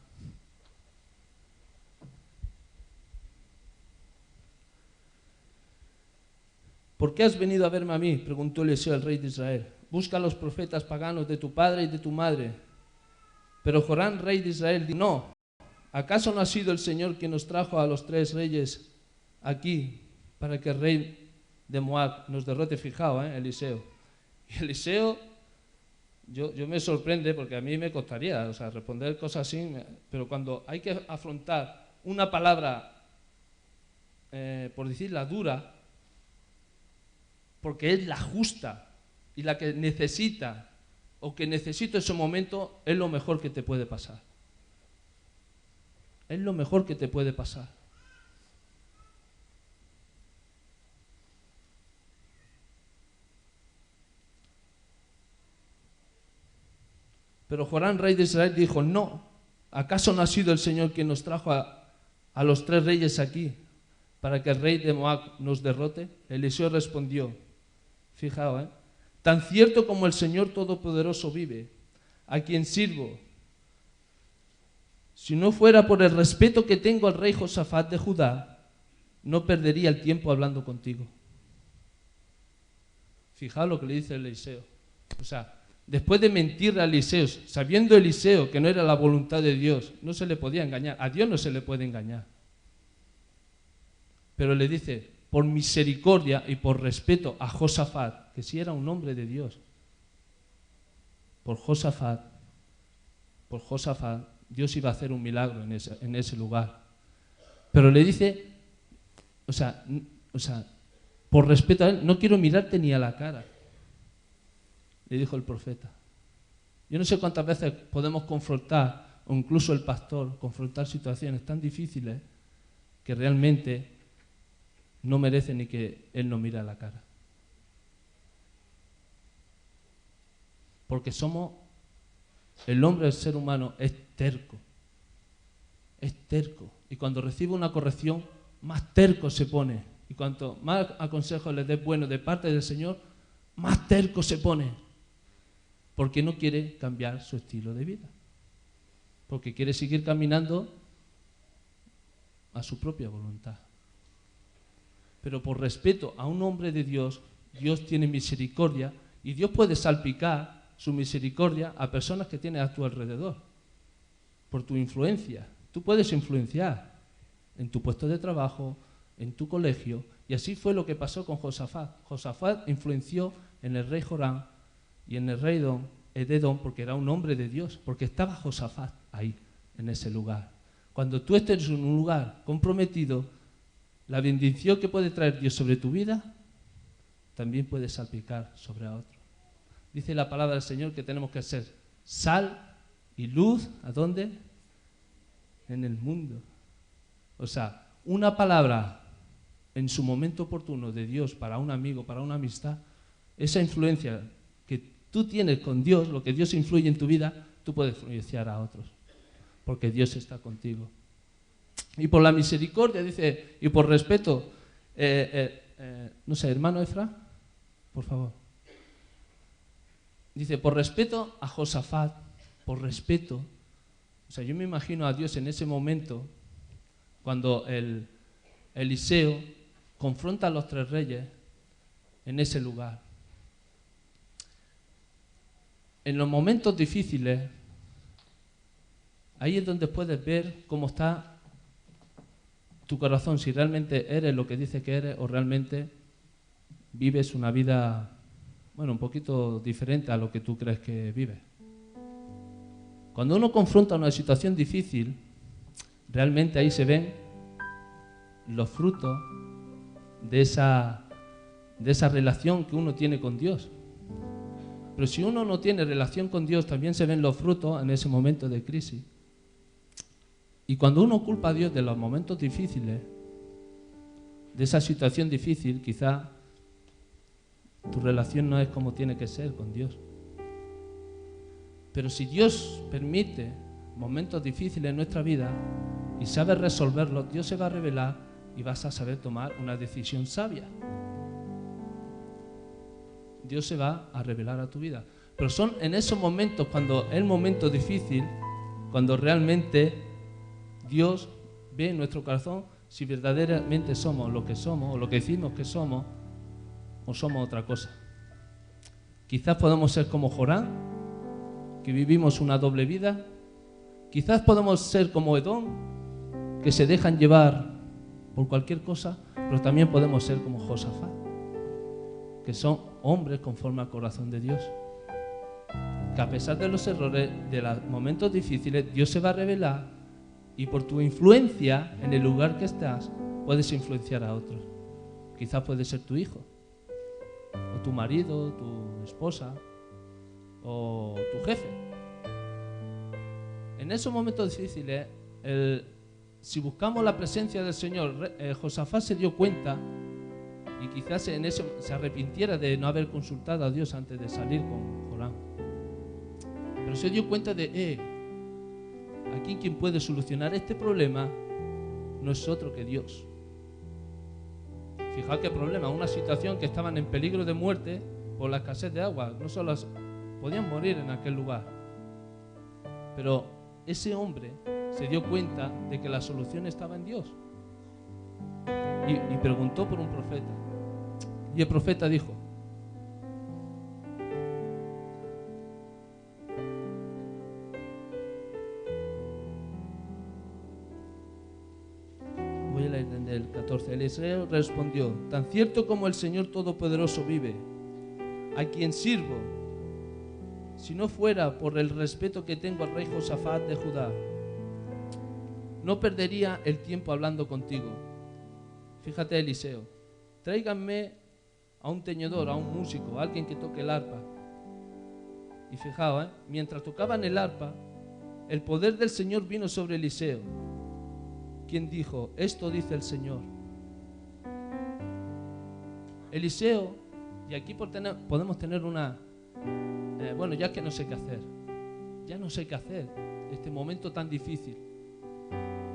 ¿Por qué has venido a verme a mí?, preguntó Eliseo al rey de Israel. Busca a los profetas paganos de tu padre y de tu madre. Pero Joram, rey de Israel, dijo, no, ¿acaso no ha sido el Señor quien nos trajo a los tres reyes aquí para que el rey de Moab nos derrote? Fijaos, Eliseo. Y Eliseo, yo me sorprende porque a mí me costaría, responder cosas así, pero cuando hay que afrontar una palabra, por decirla dura, porque es la justa y la que necesita o que necesito en ese momento, es lo mejor que te puede pasar. Es lo mejor que te puede pasar. Pero Joram, rey de Israel, dijo, no, ¿acaso no ha sido el Señor quien nos trajo a los tres reyes aquí para que el rey de Moab nos derrote? Eliseo respondió, fijaos, tan cierto como el Señor Todopoderoso vive, a quien sirvo, si no fuera por el respeto que tengo al rey Josafat de Judá, no perdería el tiempo hablando contigo. Fijaos lo que le dice Eliseo. Después de mentirle a Eliseo, sabiendo Eliseo que no era la voluntad de Dios, no se le podía engañar. A Dios no se le puede engañar. Pero le dice, por misericordia y por respeto a Josafat, que sí era un hombre de Dios, por Josafat, Dios iba a hacer un milagro en ese lugar. Pero le dice, por respeto a él, no quiero mirarte ni a la cara, le dijo el profeta. Yo no sé cuántas veces podemos confrontar, o incluso el pastor, confrontar situaciones tan difíciles que realmente no merece ni que él nos mire a la cara. Porque el hombre, el ser humano, es terco. Es terco. Y cuando recibe una corrección, más terco se pone. Y cuanto más consejos le des bueno de parte del Señor, más terco se pone. Porque no quiere cambiar su estilo de vida. Porque quiere seguir caminando a su propia voluntad. Pero por respeto a un hombre de Dios, Dios tiene misericordia y Dios puede salpicar su misericordia a personas que tiene a tu alrededor, por tu influencia. Tú puedes influenciar en tu puesto de trabajo, en tu colegio, y así fue lo que pasó con Josafat. Josafat influenció en el rey Joram y en el rey de Edom porque era un hombre de Dios, porque estaba Josafat ahí, en ese lugar. Cuando tú estés en un lugar comprometido, la bendición que puede traer Dios sobre tu vida también puede salpicar sobre a otro. Dice la palabra del Señor que tenemos que ser sal y luz. ¿A dónde? En el mundo. Una palabra en su momento oportuno de Dios para un amigo, para una amistad, esa influencia que tú tienes con Dios, lo que Dios influye en tu vida, tú puedes influenciar a otros, porque Dios está contigo. Y por la misericordia, dice, y por respeto, no sé, hermano Efra, por favor. Dice, por respeto a Josafat, por respeto. O sea, yo me imagino a Dios en ese momento, cuando Eliseo confronta a los 3 reyes en ese lugar. En los momentos difíciles, ahí es donde puedes ver cómo está tu corazón, si realmente eres lo que dices que eres o realmente vives una vida, bueno, un poquito diferente a lo que tú crees que vives. Cuando uno confronta una situación difícil, realmente ahí se ven los frutos de esa relación que uno tiene con Dios. Pero si uno no tiene relación con Dios, también se ven los frutos en ese momento de crisis. Y cuando uno culpa a Dios de los momentos difíciles, de esa situación difícil, quizá tu relación no es como tiene que ser con Dios. Pero si Dios permite momentos difíciles en nuestra vida y sabe resolverlos, Dios se va a revelar y vas a saber tomar una decisión sabia. Dios se va a revelar a tu vida. Pero son en esos momentos, cuando es el momento difícil, cuando realmente Dios ve en nuestro corazón si verdaderamente somos lo que somos, o lo que decimos que somos, o somos otra cosa. Quizás podemos ser como Jorán, que vivimos una doble vida. Quizás podemos ser como Edom, que se dejan llevar por cualquier cosa, pero también podemos ser como Josafat, que son hombres conforme al corazón de Dios. Que a pesar de los errores, de los momentos difíciles, Dios se va a revelar y por tu influencia en el lugar que estás, puedes influenciar a otros. Quizás puede ser tu hijo, o tu marido, tu esposa, o tu jefe. En esos momentos difíciles, si buscamos la presencia del Señor, Josafat se dio cuenta, y quizás en eso se arrepintiera de no haber consultado a Dios antes de salir con Jorán. Pero se dio cuenta de, aquí quien puede solucionar este problema no es otro que Dios. Fijaos qué problema, una situación que estaban en peligro de muerte por la escasez de agua, no solo podían morir en aquel lugar. Pero ese hombre se dio cuenta de que la solución estaba en Dios y preguntó por un profeta. Y el profeta dijo: voy a leer desde el 14. Eliseo respondió: tan cierto como el Señor Todopoderoso vive, a quien sirvo, si no fuera por el respeto que tengo al rey Josafat de Judá, no perdería el tiempo hablando contigo. Fíjate, Eliseo, tráiganme a un teñidor, a un músico, a alguien que toque el arpa. Y fijaos, mientras tocaban el arpa, el poder del Señor vino sobre Eliseo, quien dijo: esto dice el Señor. Eliseo, y aquí podemos tener una... bueno, ya que no sé qué hacer. Ya no sé qué hacer. Este momento tan difícil.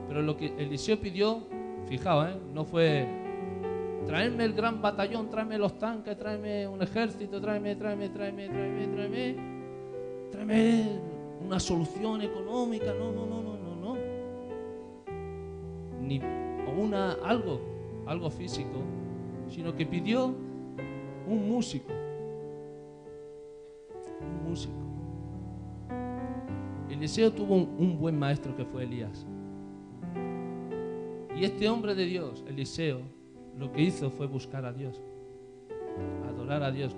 Pero lo que Eliseo pidió, fijaos, no fue: traerme el gran batallón, tráeme los tanques, tráeme un ejército, tráeme una solución económica. No. Ni algo físico, sino que pidió un músico. Un músico. Eliseo tuvo un buen maestro que fue Elías. Y este hombre de Dios, Eliseo, lo que hizo fue buscar a Dios, adorar a Dios.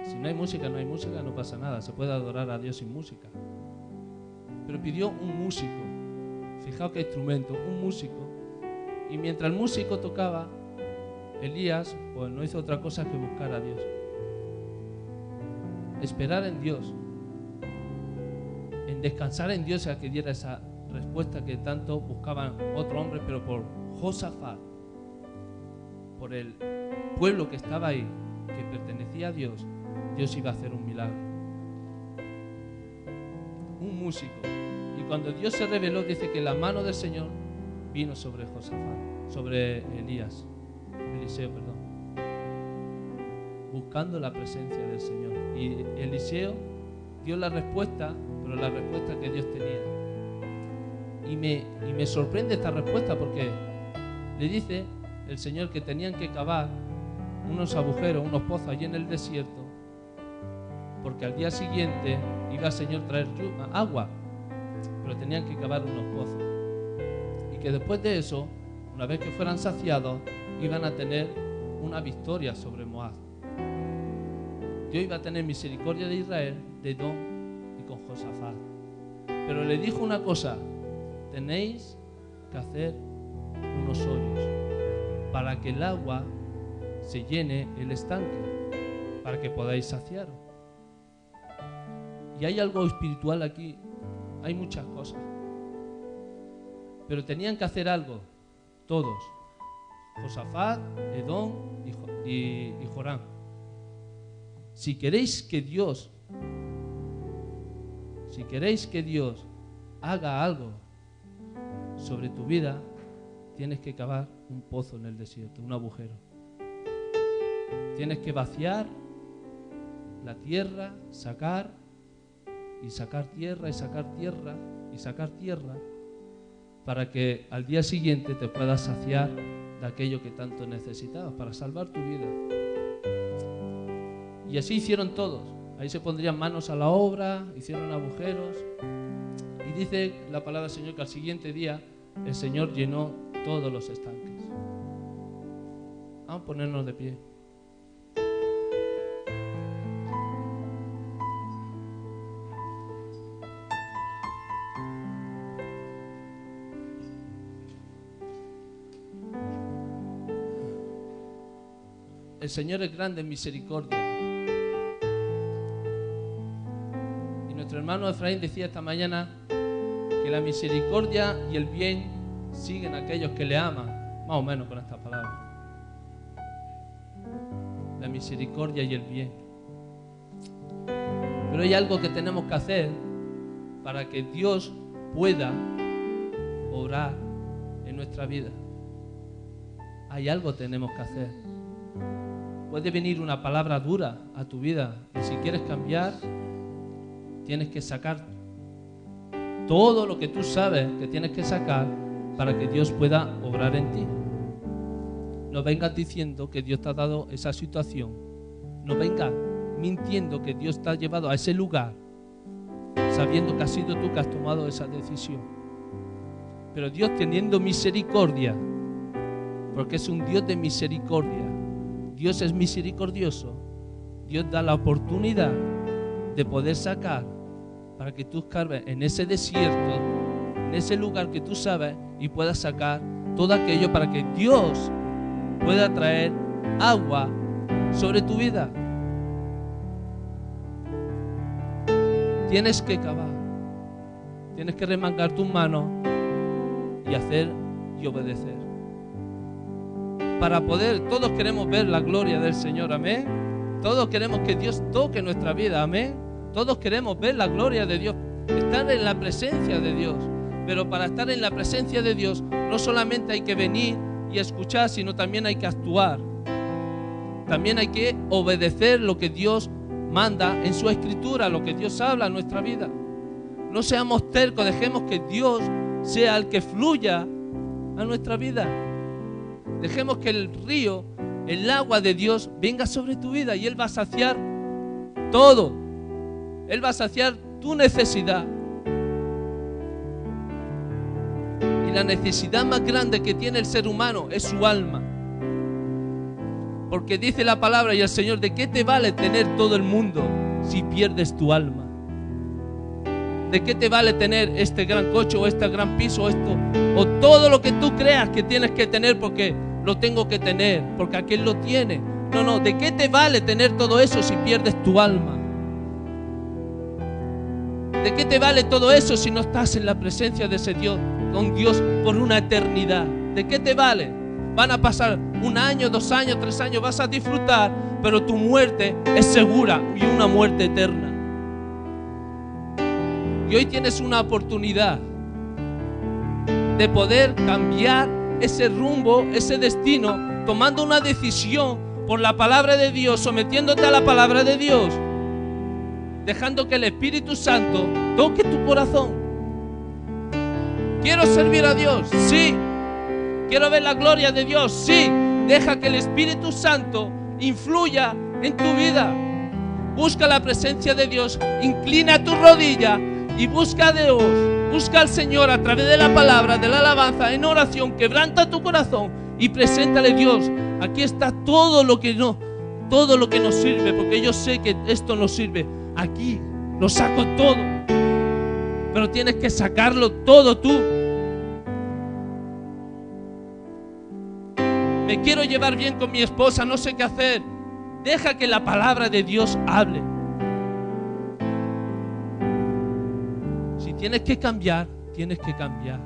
Si no hay música, no pasa nada, se puede adorar a Dios sin música. Pero pidió un músico, fijaos qué instrumento, un músico. Y mientras el músico tocaba, Elías pues no hizo otra cosa que buscar a Dios, esperar en Dios, en descansar en Dios a que diera esa respuesta que tanto buscaban otros hombres, pero por Josafat por el pueblo que estaba ahí, que pertenecía a Dios, Dios iba a hacer un milagro. Un músico. Y cuando Dios se reveló, dice que la mano del Señor vino sobre Josafat, sobre Eliseo, buscando la presencia del Señor. Y Eliseo dio la respuesta, pero la respuesta que Dios tenía. Y me sorprende esta respuesta, porque le dice el Señor que tenían que cavar unos agujeros, unos pozos allí en el desierto, porque al día siguiente iba el Señor a traer agua, pero tenían que cavar unos pozos. Y que después de eso, una vez que fueran saciados, iban a tener una victoria sobre Moab. Dios iba a tener misericordia de Israel, de Edom y con Josafat. Pero le dijo una cosa: tenéis que hacer unos hoyos para que el agua se llene el estanque, para que podáis saciaros. Y hay algo espiritual aquí, hay muchas cosas. Pero tenían que hacer algo, todos. Josafat, Edom y Joram. Si queréis que Dios haga algo sobre tu vida, tienes que cavar un pozo en el desierto, un agujero. Tienes que vaciar la tierra, sacar tierra y sacar tierra y sacar tierra, para que al día siguiente te puedas saciar de aquello que tanto necesitabas para salvar tu vida. Y así hicieron todos. Ahí se pondrían manos a la obra, hicieron agujeros. Y dice la palabra del Señor que al siguiente día el Señor llenó todos los estanques. Vamos a ponernos de pie. El Señor es grande en misericordia. Y nuestro hermano Efraín decía esta mañana que la misericordia y el bien siguen a aquellos que le aman, más o menos con estas palabras. La misericordia y el bien. Pero hay algo que tenemos que hacer para que Dios pueda obrar en nuestra vida. Hay algo que tenemos que hacer. Puede venir una palabra dura a tu vida, y si quieres cambiar, tienes que sacar todo lo que tú sabes que tienes que sacar para que Dios pueda obrar en ti. No vengas diciendo que Dios te ha dado esa situación. No vengas mintiendo que Dios te ha llevado a ese lugar, sabiendo que has sido tú que has tomado esa decisión. Pero Dios, teniendo misericordia, porque es un Dios de misericordia, Dios es misericordioso, Dios da la oportunidad de poder sacar para que tú escarbes en ese desierto, en ese lugar que tú sabes, y puedas sacar todo aquello para que Dios pueda traer agua sobre tu vida. Tienes que cavar, tienes que remangar tus manos y hacer y obedecer. Para poder, todos queremos ver la gloria del Señor, amén. Todos queremos que Dios toque nuestra vida, amén. Todos queremos ver la gloria de Dios, estar en la presencia de Dios. Pero para estar en la presencia de Dios no solamente hay que venir y escuchar, sino también hay que actuar. También hay que obedecer lo que Dios manda en su escritura, lo que Dios habla en nuestra vida. No seamos tercos, dejemos que Dios sea el que fluya a nuestra vida. Dejemos que el río, el agua de Dios venga sobre tu vida, y Él va a saciar todo. Él va a saciar tu necesidad. Y la necesidad más grande que tiene el ser humano es su alma. Porque dice la palabra y el Señor: ¿de qué te vale tener todo el mundo si pierdes tu alma? ¿De qué te vale tener este gran coche o este gran piso o todo lo que tú creas que tienes que tener porque lo tengo que tener, porque aquel lo tiene? No, ¿de qué te vale tener todo eso si pierdes tu alma? ¿De qué te vale todo eso si no estás en la presencia de ese Dios, con Dios por una eternidad? ¿De qué te vale? Van a pasar 1 año, 2 años, 3 años, vas a disfrutar, pero tu muerte es segura y una muerte eterna. Y hoy tienes una oportunidad de poder cambiar ese rumbo, ese destino, tomando una decisión por la palabra de Dios, sometiéndote a la palabra de Dios, dejando que el Espíritu Santo toque tu corazón. ¿Quiero servir a Dios? Sí. ¿Quiero ver la gloria de Dios? Sí. Deja que el Espíritu Santo influya en tu vida. Busca la presencia de Dios, inclina tu rodilla y busca a Dios. Busca al Señor a través de la palabra, de la alabanza, en oración. Quebranta tu corazón y preséntale: Dios, aquí está todo lo que nos sirve, porque yo sé que esto nos sirve. Aquí lo saco todo, pero tienes que sacarlo todo tú. Me quiero llevar bien con mi esposa, no sé qué hacer. Deja que la palabra de Dios hable. Si tienes que cambiar, tienes que cambiar.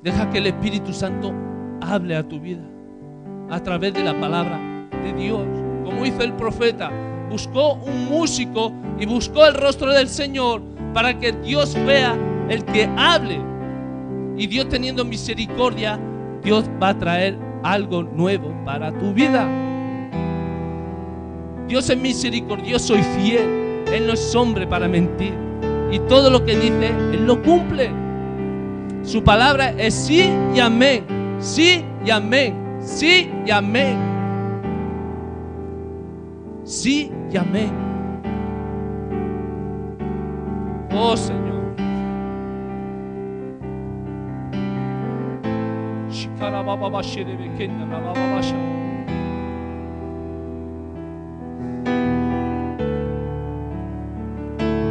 Deja que el Espíritu Santo hable a tu vida a través de la palabra de Dios. Como hizo el profeta, buscó un músico y buscó el rostro del Señor para que Dios vea el que hable. Y Dios, teniendo misericordia, Dios va a traer algo nuevo para tu vida. Dios es misericordioso y fiel. Él no es hombre para mentir. Y todo lo que dice, Él lo cumple. Su palabra es sí y amén. Sí y amén. Sí y amén. Sí y amén. Oh Señor.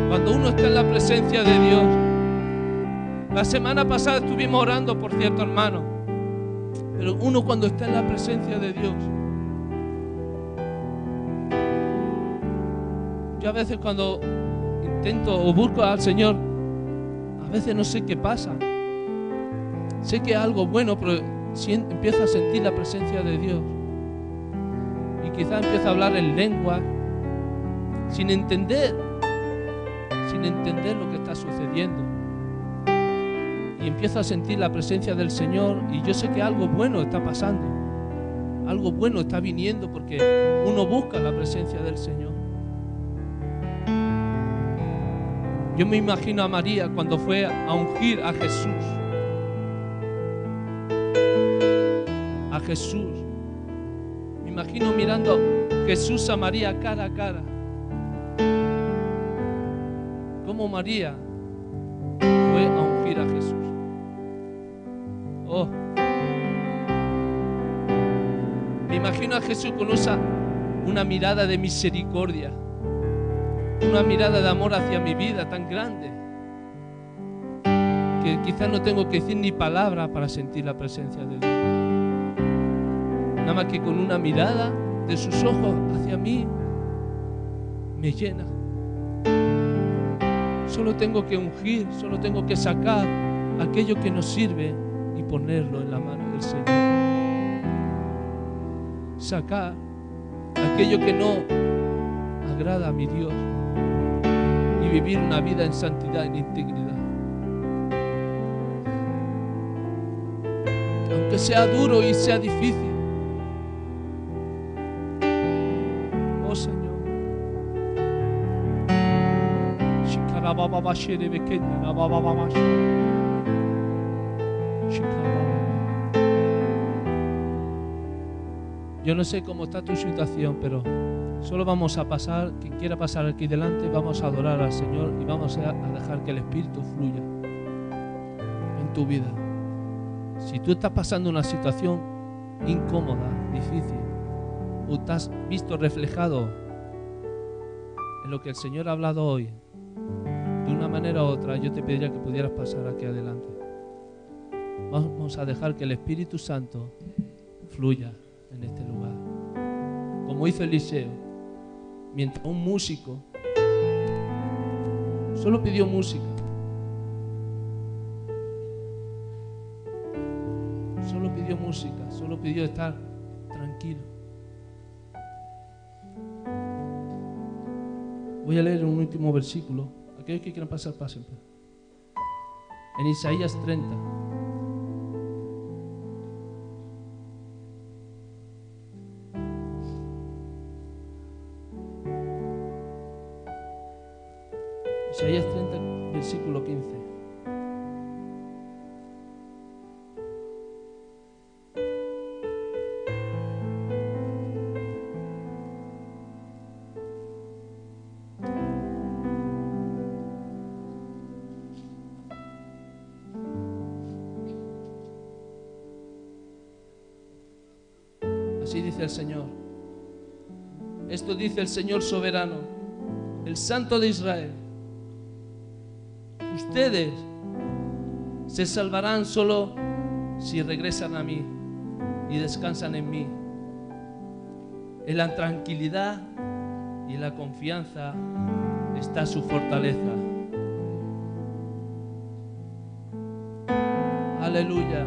Cuando uno está en la presencia de Dios, la semana pasada estuvimos orando por cierto hermano, pero uno cuando está en la presencia de Dios, yo a veces cuando intento o busco al Señor, a veces no sé qué pasa. Sé que es algo bueno, pero empiezo a sentir la presencia de Dios. Y quizás empiezo a hablar en lengua sin entender lo que está sucediendo. Y empiezo a sentir la presencia del Señor y yo sé que algo bueno está pasando. Algo bueno está viniendo porque uno busca la presencia del Señor. Yo me imagino a María cuando fue a ungir a Jesús. A Jesús. Me imagino mirando a Jesús a María cara a cara. Como María fue a ungir a Jesús. Oh. Me imagino a Jesús con una mirada de misericordia. Una mirada de amor hacia mi vida tan grande que quizás no tengo que decir ni palabra para sentir la presencia de Dios. Nada más que con una mirada de sus ojos hacia mí me llena. Solo tengo que ungir, solo tengo que sacar aquello que nos sirve y ponerlo en la mano del Señor. Sacar aquello que no agrada a mi Dios y vivir una vida en santidad, en integridad. Aunque sea duro y sea difícil. Oh Señor. Yo no sé cómo está tu situación, pero solo vamos a pasar, quien quiera pasar aquí delante, vamos a adorar al Señor y vamos a dejar que el Espíritu fluya en tu vida. Si tú estás pasando una situación incómoda, difícil, o estás visto reflejado en lo que el Señor ha hablado hoy, de una manera u otra, yo te pediría que pudieras pasar aquí adelante. Vamos a dejar que el Espíritu Santo fluya en este lugar. Como hizo Eliseo, mientras un músico solo pidió música. pidió música, solo pidió estar tranquilo. Voy a leer un último versículo. Aquellos que quieran pasar, pasen. En Isaías 30. Isaías 30, versículo 15. Así dice el Señor. Esto dice el Señor soberano, el Santo de Israel. Ustedes se salvarán solo si regresan a mí y descansan en mí. En la tranquilidad y en la confianza está su fortaleza. Aleluya.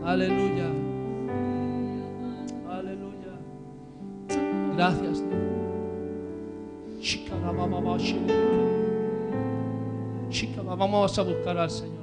Aleluya. Aleluya. Gracias, Dios. Chica, vamos a buscar al Señor.